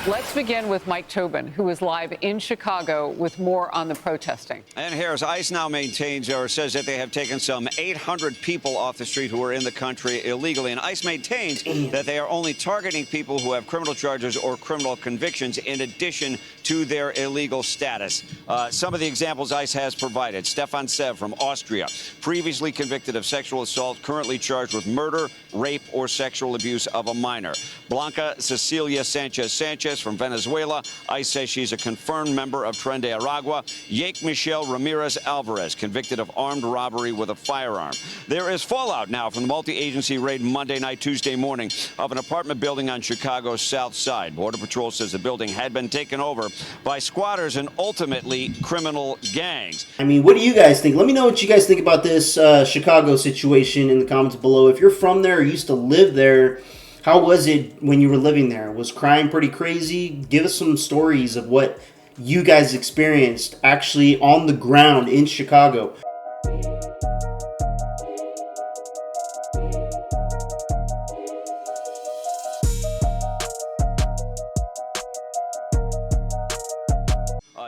Let's begin with Mike Tobin, who is live in Chicago with more on the protesting. And Harris, ICE now maintains or says that they have taken some 800 people off the street who are in the country illegally. And ICE maintains that they are only targeting people who have criminal charges or criminal convictions in addition to their illegal status. Some of the examples ICE has provided. Stefan Sev from Austria, previously convicted of sexual assault, currently charged with murder, rape, or sexual abuse of a minor. Blanca Cecilia Sanchez from Venezuela. ICE says she's a confirmed member of Tren de Aragua. Yake Michelle Ramirez Alvarez, convicted of armed robbery with a firearm. There is fallout now from the multi-agency raid Monday night, Tuesday morning of an apartment building on Chicago's South Side. Border Patrol says the building had been taken over by squatters and ultimately criminal gangs. I mean, what do you guys think? Let me know what you guys think about this Chicago situation in the comments below. If you're from there or used to live there, how was it when you were living there? Was crime pretty crazy? Give us some stories of what you guys experienced actually on the ground in Chicago.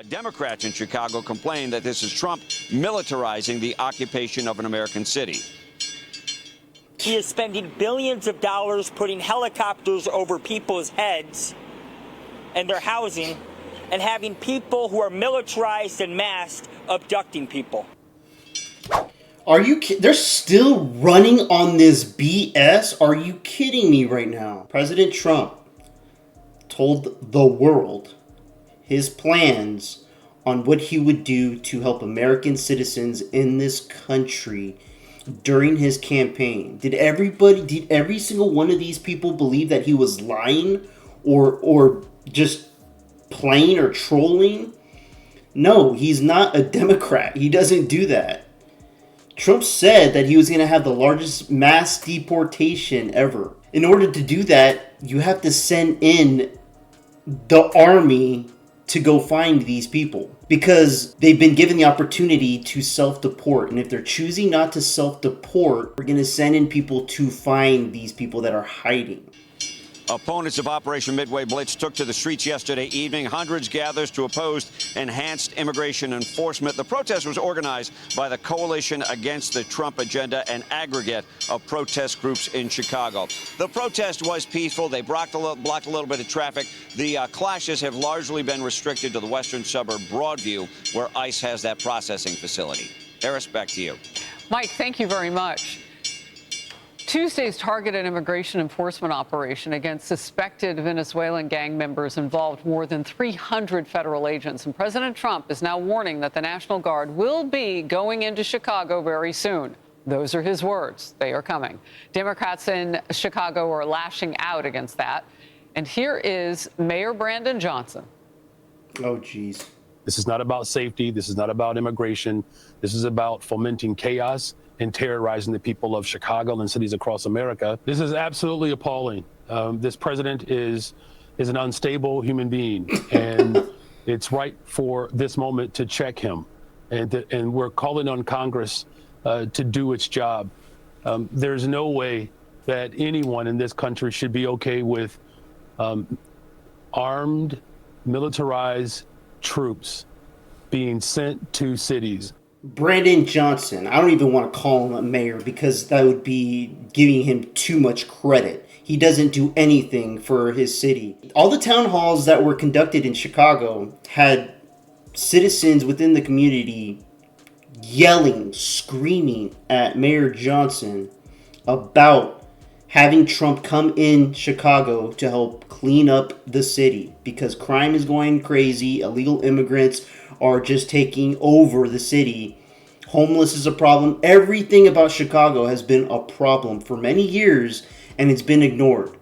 Democrats in Chicago complain that this is Trump militarizing the occupation of an American city. He is spending billions of dollars putting helicopters over people's heads and their housing and having people who are militarized and masked abducting people. Are you they're still running on this BS? Are you kidding me right now? President Trump told the world his plans on what he would do to help American citizens in this country during his campaign. Did every single one of these people believe that he was lying or just playing or trolling? No, he's not a Democrat. He doesn't do that. Trump said that he was going to have the largest mass deportation ever. In order to do that, you have to send in the army to go find these people because they've been given the opportunity to self-deport. And if they're choosing not to self-deport, we're going to send in people to find these people that are hiding. Opponents of Operation Midway Blitz took to the streets yesterday evening. Hundreds gathered to oppose enhanced immigration enforcement. The protest was organized by the Coalition Against the Trump Agenda, an aggregate of protest groups in Chicago. The protest was peaceful. They blocked a little bit of traffic. The clashes have largely been restricted to the western suburb Broadview, where ICE has that processing facility. Harris, back to you. Mike, thank you very much. Tuesday's targeted immigration enforcement operation against suspected Venezuelan gang members involved more than 300 federal agents. And President Trump is now warning that the National Guard will be going into Chicago very soon. Those are his words. They are coming. Democrats in Chicago are lashing out against that. And here is Mayor Brandon Johnson. Oh, geez. This is not about safety. This is not about immigration. This is about fomenting chaos and terrorizing the people of Chicago and cities across America. This is absolutely appalling. This president is an unstable human being, and it's right for this moment to check him. And we're calling on Congress to do its job. There's no way that anyone in this country should be okay with armed, militarized troops being sent to cities. Brandon Johnson, I don't even want to call him a mayor because that would be giving him too much credit. He doesn't do anything for his city. All the town halls that were conducted in Chicago had citizens within the community yelling, screaming at Mayor Johnson about having Trump come in Chicago to help clean up the city because crime is going crazy. Illegal immigrants are just taking over the city. Homeless is a problem. Everything about Chicago has been a problem for many years, and it's been ignored.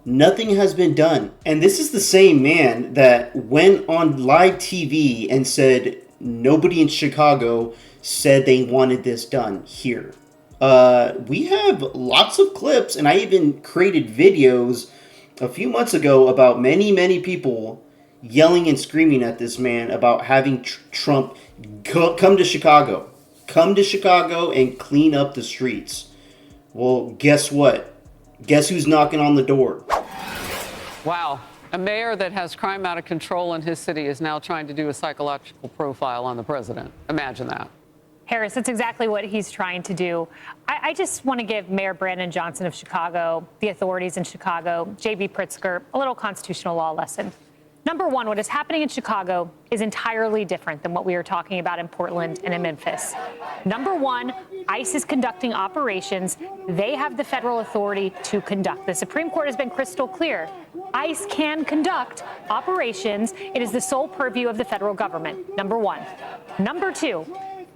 Nothing has been done. And this is the same man that went on live TV and said nobody in Chicago said they wanted this done here. We have lots of clips, and I even created videos a few months ago about many people yelling and screaming at this man about having Trump come to Chicago. Come to Chicago and clean up the streets. Well, guess what? Guess who's knocking on the door? Wow. A mayor that has crime out of control in his city is now trying to do a psychological profile on the president. Imagine that. Harris, that's exactly what he's trying to do. I just want to give Mayor Brandon Johnson of Chicago, the authorities in Chicago, J.B. Pritzker, a little constitutional law lesson. Number one, what is happening in Chicago is entirely different than what we are talking about in Portland and in Memphis. Number one, ICE is conducting operations. They have the federal authority to conduct. The Supreme Court has been crystal clear. ICE can conduct operations. It is the sole purview of the federal government, number one. Number two,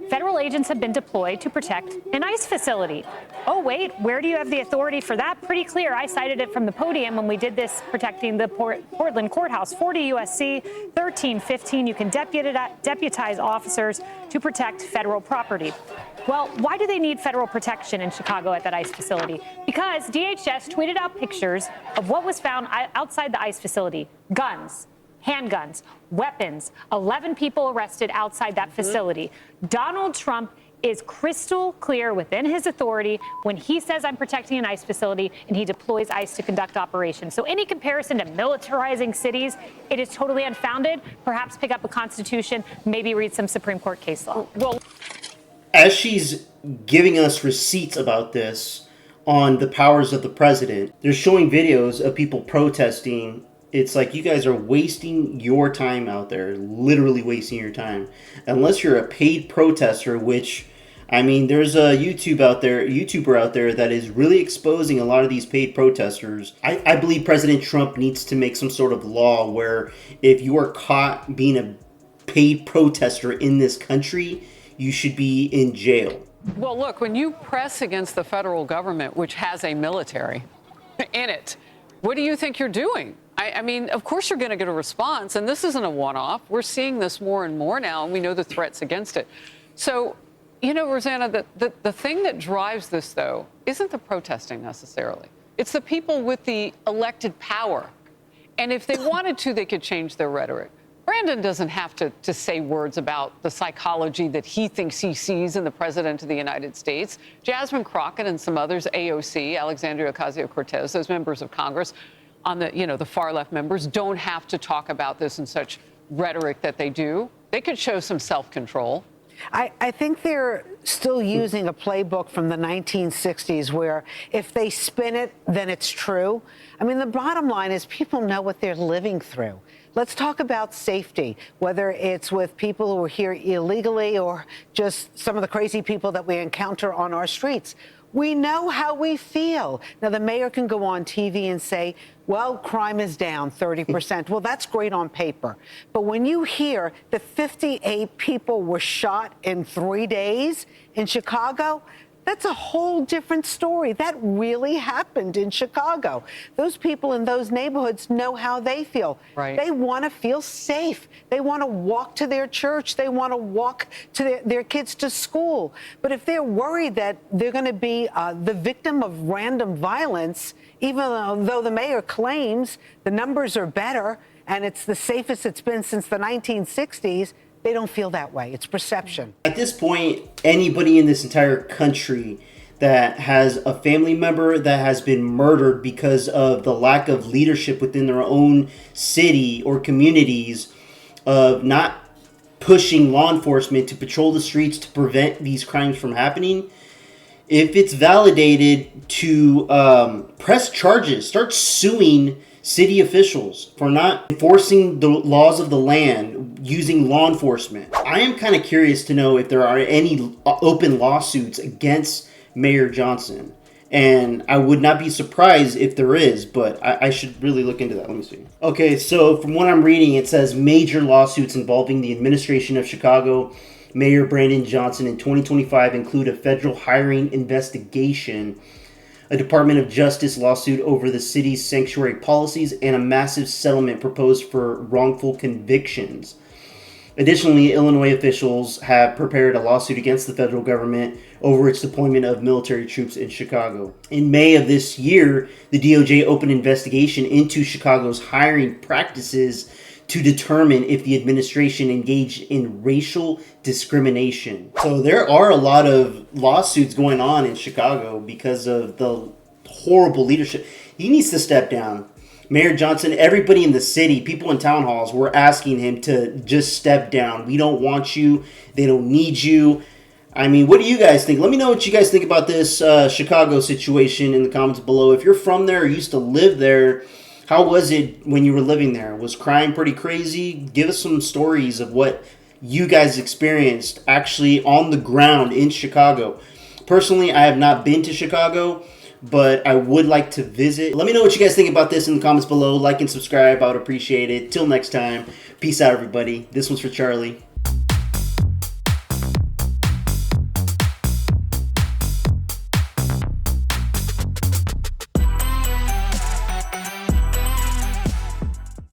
federal agents have been deployed to protect an ICE facility. Oh, wait, where do you have the authority for that? Pretty clear. I cited it from the podium when we did this protecting the Portland courthouse. 40 U.S.C. 1315, you can deputize officers to protect federal property. Well, why do they need federal protection in Chicago at that ICE facility? Because DHS tweeted out pictures of what was found outside the ICE facility. Guns, handguns, weapons, 11 people arrested outside that facility. Donald Trump is crystal clear within his authority when he says I'm protecting an ICE facility and he deploys ICE to conduct operations. So any comparison to militarizing cities, it is totally unfounded. Perhaps pick up a constitution, maybe read some Supreme Court case law. Well, as she's giving us receipts about this on the powers of the president, they're showing videos of people protesting. It's like, you guys are wasting your time out there, literally wasting your time. Unless you're a paid protester, which, I mean, there's a YouTuber out there that is really exposing a lot of these paid protesters. I believe President Trump needs to make some sort of law where if you are caught being a paid protester in this country, you should be in jail. well, look, when you press against the federal government, which has a military in it, what do you think you're doing? I mean, of course you're going to get a response, and this isn't a one-off. We're seeing this more and more now, and we know the threats against it. So, you know, Rosanna, the thing that drives this, though, isn't the protesting necessarily. It's the people with the elected power. And if they wanted to, they could change their rhetoric. Brandon doesn't have to say words about the psychology that he thinks he sees in the president of the United States. Jasmine Crockett and some others, AOC, Alexandria Ocasio-Cortez, those members of Congress on the, you know, the far left members, don't have to talk about this in such rhetoric that they do. They could show some self-control. I think they're still using a playbook from the 1960s where if they spin it, then it's true. I mean, the bottom line is people know what they're living through. Let's talk about safety, whether it's with people who are here illegally or just some of the crazy people that we encounter on our streets. We know how we feel. Now, the mayor can go on TV and say, well, crime is down 30%. Well, that's great on paper. But when you hear that 58 people were shot in 3 days in Chicago, that's a whole different story. That really happened in Chicago. Those people in those neighborhoods know how they feel. Right. They want to feel safe. They want to walk to their church. They want to walk to their kids to school. But if they're worried that they're going to be the victim of random violence, even though the mayor claims the numbers are better and it's the safest it's been since the 1960s, they don't feel that way. It's perception. At this point, anybody in this entire country that has a family member that has been murdered because of the lack of leadership within their own city or communities, of not pushing law enforcement to patrol the streets to prevent these crimes from happening, if it's validated, to press charges, start suing city officials for not enforcing the laws of the land using law enforcement. I am kind of curious to know if there are any open lawsuits against Mayor Johnson. And I would not be surprised if there is, but I should really look into that. Let me see. Okay, so from what I'm reading, it says major lawsuits involving the administration of Chicago Mayor Brandon Johnson in 2025 include a federal hiring investigation, a Department of Justice lawsuit over the city's sanctuary policies, and a massive settlement proposed for wrongful convictions. Additionally, Illinois officials have prepared a lawsuit against the federal government over its deployment of military troops in Chicago. In May of this year, the DOJ opened an investigation into Chicago's hiring practices to determine if the administration engaged in racial discrimination. So there are a lot of lawsuits going on in Chicago because of the horrible leadership. He needs to step down. Mayor Johnson, everybody in the city, people in town halls were asking him to just step down. We don't want you. They don't need you. I mean, what do you guys think? Let me know what you guys think about this Chicago situation in the comments below. If you're from there or used to live there, how was it when you were living there? Was crime pretty crazy? Give us some stories of what you guys experienced actually on the ground in Chicago. Personally, I have not been to Chicago, but I would like to visit. Let me know what you guys think about this in the comments below. Like and subscribe. I would appreciate it. Till next time. Peace out, everybody. This one's for Charlie.